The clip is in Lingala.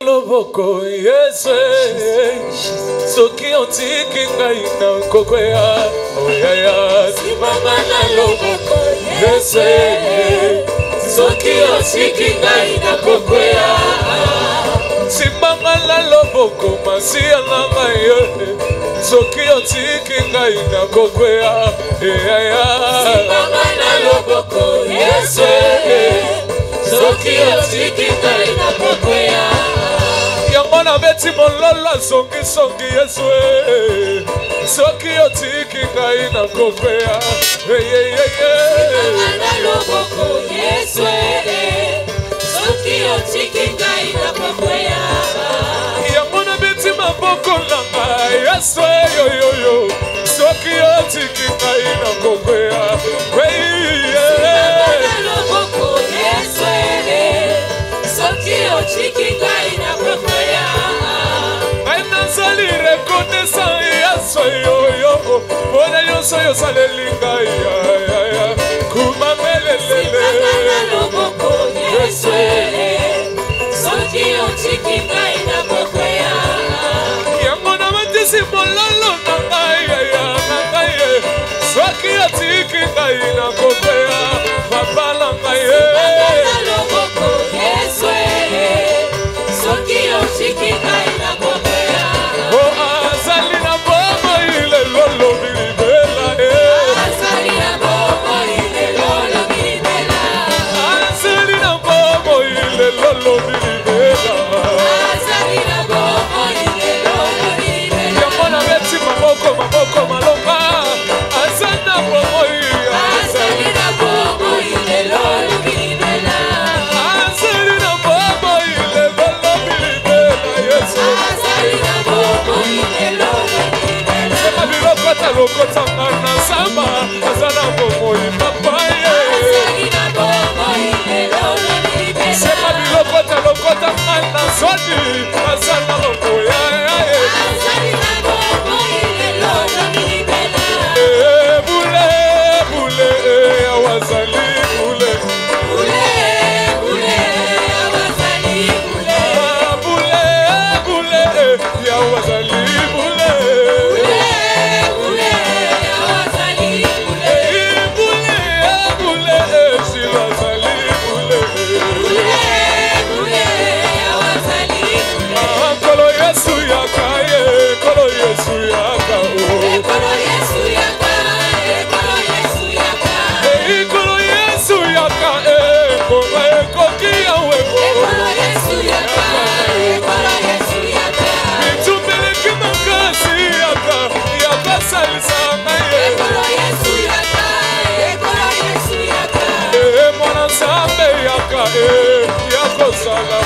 Loboko Yesu Soki otiki ngai na kokwea Oyaya Simama na loboko Yesu Soki otiki ngai na kokwea Simama na loboko Masia na ngai Soki otiki ngai na kokwea Oyaya Simama na loboko Yesu Soki otiki ngai na kokwea Yamona beti mololo songi songi Yesu Soki otiki ngai na kokwea Simama na loboko Yesu Soki otiki ngai na kokwea Yamona beti maboko na ngai Yesu Soki otiki ngai na kokwea Simama na loboko Yesu Soki otiki ngai na kokwea Ainazali reconnaissant Yesu Bona yoso yosaleli ngai Kuma melelele Simama na loboko Yesu Soki otiki ngai na kokwea Yamona matisi mololo na ngai Soki otiki ngai na kokwea Papa na ngai Simama na loboko Yesu Soki otiki ngai na kokwea Azali na bomo ile lolo bilibela Azali na bomo ile lolo Sodi azala boya azali na bongo ilelo domibela bule bule awazali bule bule bule awazali bule bule bule awazali bule bule bule awazali bule bule bule silazali bule bule bule awazali bule kolo Yesu yakaye kolo Yesu yakao ekolo Yesu yaka ekolo Yesu yaka kolo Yesu yaka koma ekokia weko ekolo Yesu yaka ekolo Yesu yaka mitupeleki makasi yaka yakasalisanga ekolo Yesu yaka ekolo Yesu yaka mwana Nzambe yaka yakosala